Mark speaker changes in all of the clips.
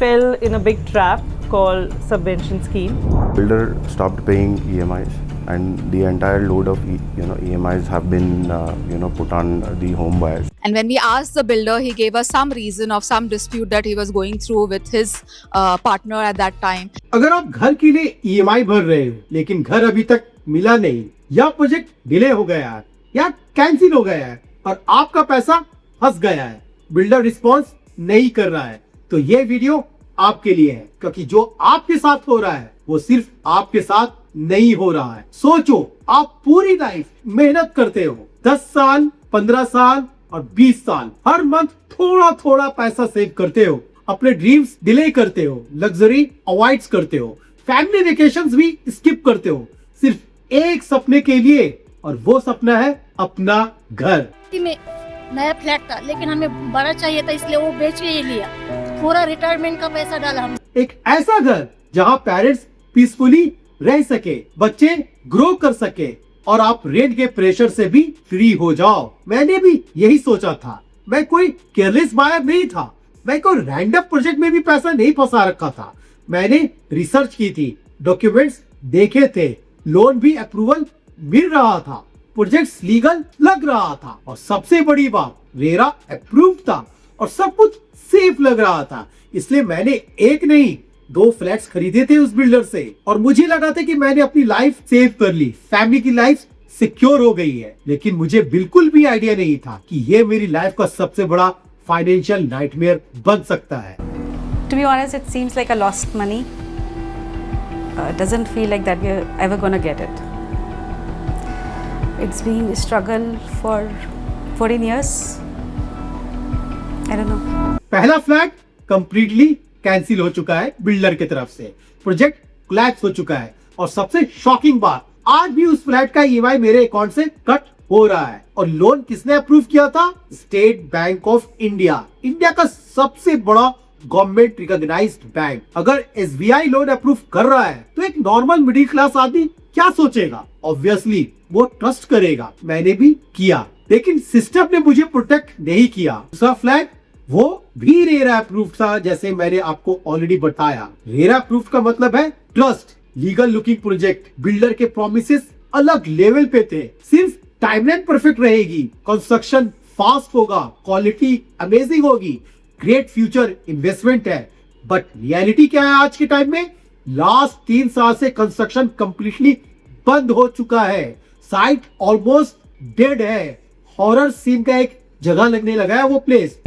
Speaker 1: fell in a big trap called subvention scheme.
Speaker 2: Builder stopped paying EMIs, and the entire load of EMIs have been put on the home buyers.
Speaker 3: And when we asked the builder, he gave us some reason of some dispute that he was going through with his partner at that time.
Speaker 4: अगर आप घर के लिए EMI भर रहे हो लेकिन घर अभी तक मिला नहीं, या प्रोजेक्ट डिले हो गया है या कैंसिल हो गया है और आपका पैसा फंस गया है, बिल्डर रिस्पॉन्स नहीं कर रहा है, तो ये वीडियो आपके लिए है, क्योंकि जो आपके साथ हो रहा है वो सिर्फ आपके साथ नहीं हो रहा है। सोचो, आप पूरी लाइफ मेहनत करते हो, 10 साल, 15 साल और 20 साल, हर मंथ थोड़ा थोड़ा पैसा सेव करते हो, अपने ड्रीम्स डिले करते हो, लग्जरी अवॉइड करते हो, फैमिली वेकेशंस भी स्किप करते हो, सिर्फ एक सपने के लिए, और वो सपना है अपना घर।
Speaker 5: में नया फ्लैट था लेकिन हमें बड़ा चाहिए था, इसलिए वो बेच के ही लिया। पूरा रिटायरमेंट का पैसा डाला हमने।
Speaker 4: एक ऐसा घर जहां पेरेंट्स पीसफुली रह सके, बच्चे ग्रो कर सके और आप रेंट के प्रेशर से भी फ्री हो जाओ। मैंने भी यही सोचा था। मैं कोई केयरलेस बायर नहीं था, मैं कोई रैंडम प्रोजेक्ट में भी पैसा नहीं फंसा रखा था। मैंने रिसर्च की थी, डॉक्यूमेंट्स देखे थे, लोन भी अप्रूवल मिल रहा था, प्रोजेक्ट लीगल लग रहा था, और सबसे बड़ी बात, रेरा अप्रूव था और सब कुछ सेफ लग रहा था। इसलिए मैंने एक नहीं 2 फ्लैट्स खरीदे थे उस बिल्डर से, और मुझे लगा था कि मैंने अपनी लाइफ सेव कर ली, फैमिली की लाइफ सिक्योर हो गई है। लेकिन मुझे बिल्कुल भी आइडिया नहीं था कि ये मेरी लाइफ का सबसे बड़ा फाइनेंशियल नाइटमेयर बन सकता है।
Speaker 6: To be honest, it seems like a lost money. It doesn't feel like that we're ever gonna get it. It's been a struggle for 14 years. I don't know.
Speaker 4: पहला flat completely cancel हो चुका है builder की तरफ से, project collapse हो चुका है, और सबसे शॉकिंग बात, आज भी उस फ्लैट का EMI मेरे अकाउंट से कट हो रहा है। और लोन किसने अप्रूव किया था? State bank of India, India का सबसे बड़ा गवर्नमेंट रिकॉग्नाइज्ड बैंक। अगर SBI लोन अप्रूव कर रहा है तो एक नॉर्मल मिडिल क्लास आदमी क्या सोचेगा? ऑब्वियसली वो ट्रस्ट करेगा। मैंने भी किया, लेकिन सिस्टम ने मुझे प्रोटेक्ट नहीं किया। दूसरा फ्लैट वो भी रेरा अप्रूव था, जैसे मैंने आपको ऑलरेडी बताया। रेरा अप्रूव का मतलब है trust, legal looking project, builder के प्रॉमिसेस अलग लेवल पे थे, सिर्फ टाइमलाइन परफेक्ट रहेगी, कंस्ट्रक्शन फास्ट होगा, क्वालिटी अमेजिंग होगी, ग्रेट फ्यूचर इन्वेस्टमेंट है। बट रियलिटी क्या है आज के टाइम में? लास्ट 3 साल से कंस्ट्रक्शन कंप्लीटली बंद हो चुका है, साइट ऑलमोस्ट डेड है, हॉरर सीन का एक जगह लगने लगा है वो place.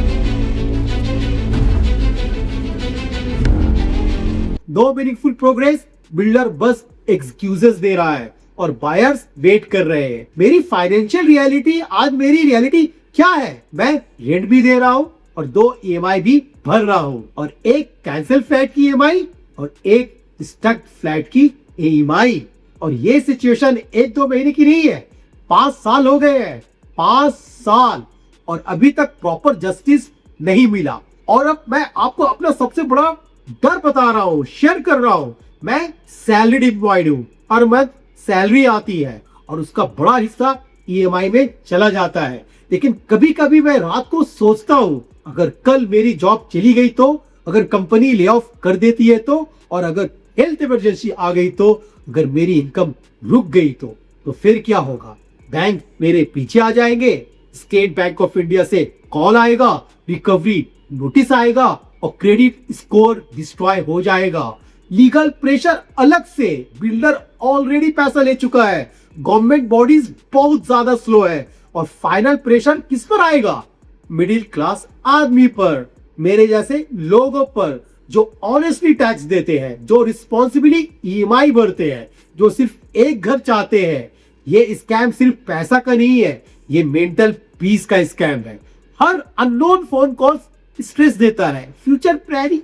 Speaker 4: No meaningful progress, builder बस एक्सक्यूजेस दे रहा है और बायर्स वेट कर रहे हैं। मेरी फाइनेंशियल रियलिटी, आज मेरी रियलिटी क्या है? मैं रेंट भी दे रहा हूँ और 2 EMI भी भर रहा हूँ, और एक कैंसिल फ्लैट की EMI और एक स्टक फ्लैट की EMI। और ये सिचुएशन 1-2 महीने की नहीं है, 5 साल हो गए हैं, 5 साल, और अभी तक प्रॉपर जस्टिस नहीं मिला। और अब मैं आपको अपना सबसे बड़ा डर बता रहा हूँ, शेयर कर रहा हूँ। मैं सैलरीड एम्प्लॉयड हूँ, हर मंथ सैलरी आती है और उसका बड़ा हिस्सा EMI में चला जाता है। लेकिन कभी कभी मैं रात को सोचता हूँ, अगर कल मेरी जॉब चली गई तो, अगर कंपनी ले ऑफ कर देती है तो, और अगर हेल्थ इमरजेंसी आ गई तो, अगर मेरी इनकम रुक गई तो फिर क्या होगा? बैंक मेरे पीछे आ जाएंगे, स्टेट बैंक ऑफ इंडिया से कॉल आएगा, रिकवरी नोटिस आएगा और क्रेडिट स्कोर डिस्ट्रॉय हो जाएगा। लीगल प्रेशर अलग से, बिल्डर ऑलरेडी पैसा ले चुका है, गवर्नमेंट बॉडीज बहुत ज्यादा स्लो है, और फाइनल प्रेशर किस पर आएगा? मिडिल क्लास आदमी पर, मेरे जैसे लोगों पर, जो ऑनेस्टली टैक्स देते हैं, जो रिस्पॉन्सिबिली EMI भरते हैं, जो सिर्फ एक घर चाहते हैं। ये स्कैम सिर्फ पैसा का नहीं है, ये मेंटल पीस का स्कैम है। हर अननोन फोन कॉल स्ट्रेस देता है, फ्यूचर प्लानिंग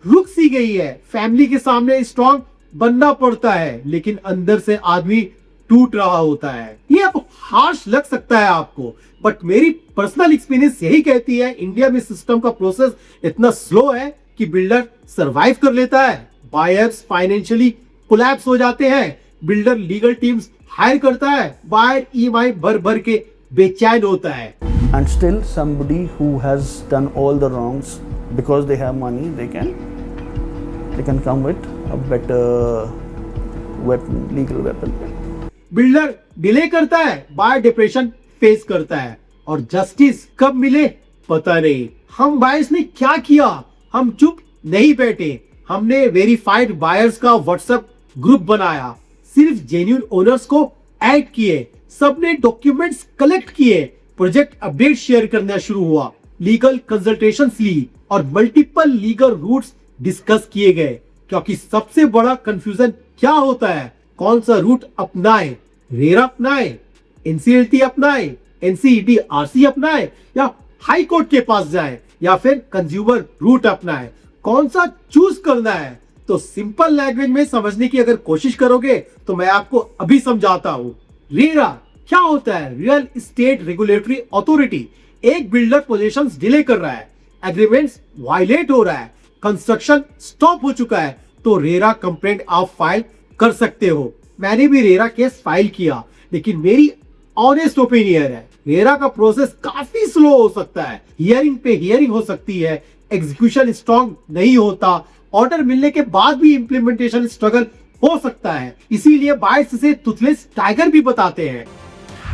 Speaker 4: रुक सी गई है, फैमिली के सामने स्ट्रॉन्ग बनना पड़ता है, लेकिन अंदर से आदमी टूट रहा होता है। ये अब हार्श लग सकता है आपको, बट मेरी पर्सनल एक्सपीरियंस यही कहती है, इंडिया में सिस्टम का प्रोसेस इतना स्लो है कि बिल्डर सरवाइव कर लेता है, बायर्स फाइनेंशियली कोलैप्स हो जाते हैं, बिल्डर लीगल टीम्स हायर करता है, बायर EMI भर भर के बेचैन होता है।
Speaker 7: And still somebody who has done all the wrongs, because they have money, they can they can come with a better weapon, legal weapon.
Speaker 4: Builder delay करता है, बायर डिप्रेशन फेस करता है, और जस्टिस कब मिले पता नहीं। हम बायर्स ने क्या किया? हम चुप नहीं बैठे, हमने वेरीफाइड बायर्स का व्हाट्सएप ग्रुप बनाया, सिर्फ जेन्युइन ओनर्स को ऐड किए, सबने डॉक्यूमेंट्स कलेक्ट किए, प्रोजेक्ट अपडेट शेयर करना शुरू हुआ, लीगल कंसल्टेशंस ली और मल्टीपल लीगल रूट्स डिस्कस किए गए। क्योंकि सबसे बड़ा कंफ्यूजन क्या होता है, कौन सा रूट अपनाए, रेरा अपनाए, एनसीएलटी अपनाए, एनसीईडीआरसी अपनाए, या हाई कोर्ट के पास जाए, या फिर कंज्यूमर रूट अपनाए, कौन सा चूज करना है? तो सिंपल लैंग्वेज में समझने की अगर कोशिश करोगे तो मैं आपको अभी समझाता हूँ। रेरा क्या होता है? Real estate regulatory authority. एक बिल्डर पोजीशंस डिले कर रहा है, एग्रीमेंट्स वायलेट हो रहा है, कंस्ट्रक्शन स्टॉप हो चुका है, तो रेरा कंप्लेंट आप फाइल कर सकते हो। मैंने भी रेरा केस फाइल किया, लेकिन मेरी ऑनेस्ट ओपिनियन है, रेरा का प्रोसेस काफी स्लो हो सकता है, हियरिंग पे हियरिंग हो सकती है, एग्जीक्यूशन स्ट्रॉन्ग नहीं होता, ऑर्डर मिलने के बाद भी इम्प्लीमेंटेशन स्ट्रगल हो सकता है। इसीलिए बायर्स इसे टूथलेस टाइगर भी बताते हैं।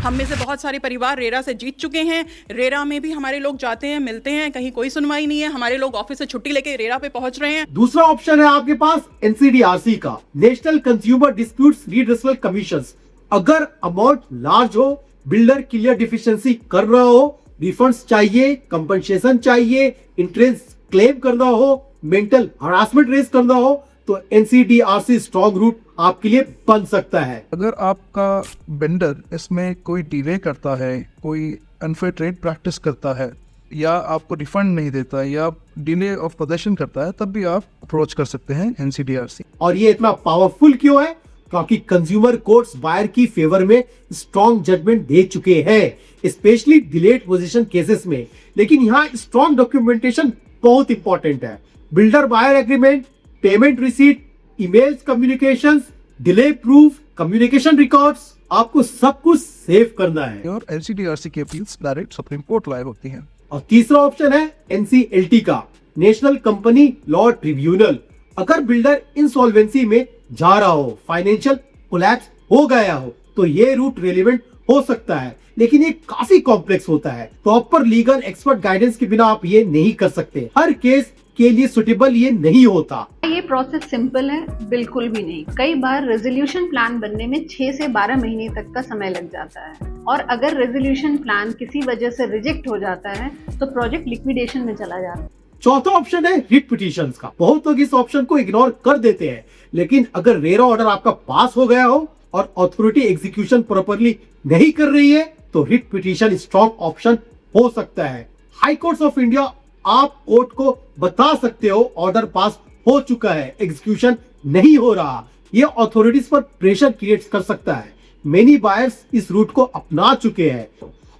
Speaker 8: हम में से बहुत सारे परिवार रेरा से जीत चुके हैं। रेरा में भी हमारे लोग जाते हैं, मिलते हैं, कहीं कोई सुनवाई नहीं है, हमारे लोग ऑफिस से छुट्टी लेके रेरा पे पहुंच रहे हैं।
Speaker 4: दूसरा ऑप्शन है आपके पास एनसीडीआरसी का, national consumer disputes redressal commission. अगर अमाउंट लार्ज हो, बिल्डर क्लियर डिफिशिएंसी कर रहा हो, रिफंड्स चाहिए, कंपनसेशन चाहिए, इंटरेस्ट क्लेम करना हो, मेंटल हरासमेंट रेज करना हो, तो एनसीडीआरसी स्ट्रॉन्ग रूट आपके लिए बन सकता है।
Speaker 9: अगर आपका वेंडर इसमें कोई डिले करता है, कोई अनफेयर ट्रेड प्रैक्टिस करता है, या आपको रिफंड नहीं देता, या डिले ऑफ पोजेशन करता है, तब भी आप अप्रोच कर सकते हैं एनसीडीआरसी।
Speaker 4: और ये इतना पावरफुल क्यों है? क्योंकि कंज्यूमर कोर्ट्स बायर की फेवर में स्ट्रॉन्ग जजमेंट दे चुके हैं, स्पेशली डिलेड पोजीशन केसेस में। लेकिन यहाँ स्ट्रॉन्ग डॉक्यूमेंटेशन बहुत इंपॉर्टेंट है। Builder buyer agreement, payment receipt, emails communications, delay proof, communication records, आपको सब कुछ सेव करना है।
Speaker 9: और एनसीडीआरसी की appeals direct Supreme Court live होती हैं।
Speaker 4: और तीसरा ऑप्शन है एनसीएलटी का, नेशनल कंपनी लॉ ट्रिब्यूनल। अगर बिल्डर इंसॉल्वेंसी में जा रहा हो, फाइनेंशियल कोलैप्स हो गया हो, तो ये रूट रेलेवेंट हो सकता है, लेकिन ये काफी कॉम्प्लेक्स होता है। प्रॉपर लीगल एक्सपर्ट गाइडेंस के बिना आप ये नहीं कर सकते, हर केस के लिए सुटेबल ये नहीं होता।
Speaker 10: ये प्रोसेस सिंपल है? बिल्कुल भी नहीं। कई बार रेजोल्यूशन प्लान बनने में 6 से 12 महीने तक का समय लग जाता है, और अगर रेजोल्यूशन प्लान किसी वजह से रिजेक्ट हो जाता है तो प्रोजेक्ट लिक्विडेशन में चला जाता है।
Speaker 4: चौथा ऑप्शन है रिट पिटीशंस का। बहुत लोग इस ऑप्शन को इग्नोर कर देते हैं, लेकिन अगर रेरा ऑर्डर आपका पास हो गया हो और अथॉरिटी एग्जीक्यूशन प्रॉपर्ली नहीं कर रही है, तो रिट पिटीशन स्ट्रॉन्ग ऑप्शन हो सकता है। हाई कोर्ट्स ऑफ इंडिया, आप कोर्ट को बता सकते हो ऑर्डर पास हो चुका है, एग्जीक्यूशन नहीं हो रहा, ये अथॉरिटीज पर प्रेशर क्रिएट कर सकता है। मेनी बायर्स इस रूट को अपना चुके हैं।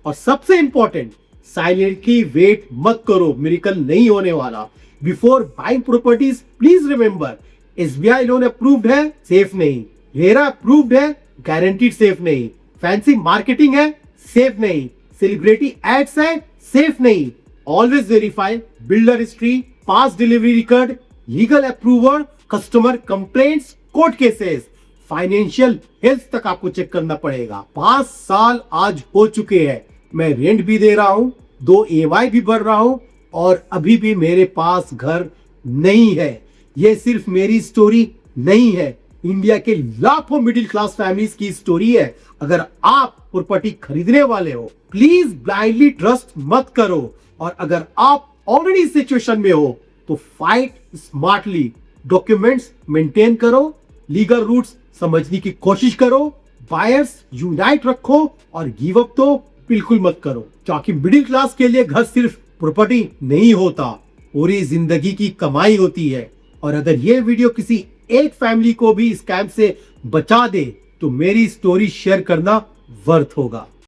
Speaker 4: और सबसे इंपॉर्टेंट, साइलेंटली वेट मत करो, मिरेकल नहीं होने वाला। Before buying properties please remember, SBI loan approved है, सेफ नहीं। रेरा अप्रूव्ड है, गारंटीड सेफ नहीं। फैंसी मार्केटिंग है, सेफ नहीं। सेलिब्रिटी एड्स है, सेफ नहीं। Always verify builder history, past delivery record, legal approval, customer complaints, court cases, financial health तक आपको चेक करना पड़ेगा। 5 साल आज हो चुके हैं, मैं रेंट भी दे रहा हूँ, 2 EMI भी भर रहा हूँ, और अभी भी मेरे पास घर नहीं है। ये सिर्फ मेरी स्टोरी नहीं है, इंडिया के लाखों मिडिल क्लास फैमिलीज की स्टोरी है। अगर आप प्रॉपर्टी खरीदने वाले हो, प्लीज ब्लाइंडली ट्रस्ट मत करो, और अगर आप ऑलरेडी इस सिचुएशन में हो तो फाइट स्मार्टली, डॉक्यूमेंट्स मेंटेन करो, लीगल रूट्स समझने की कोशिश करो, बायर्स यूनाइट रखो, और गिव अप तो बिल्कुल मत करो। क्योंकि मिडिल क्लास के लिए घर सिर्फ प्रॉपर्टी नहीं होता, पूरी जिंदगी की कमाई होती है। और अगर ये वीडियो किसी एक फैमिली को भी स्कैम से बचा दे, तो मेरी स्टोरी शेयर करना वर्थ होगा।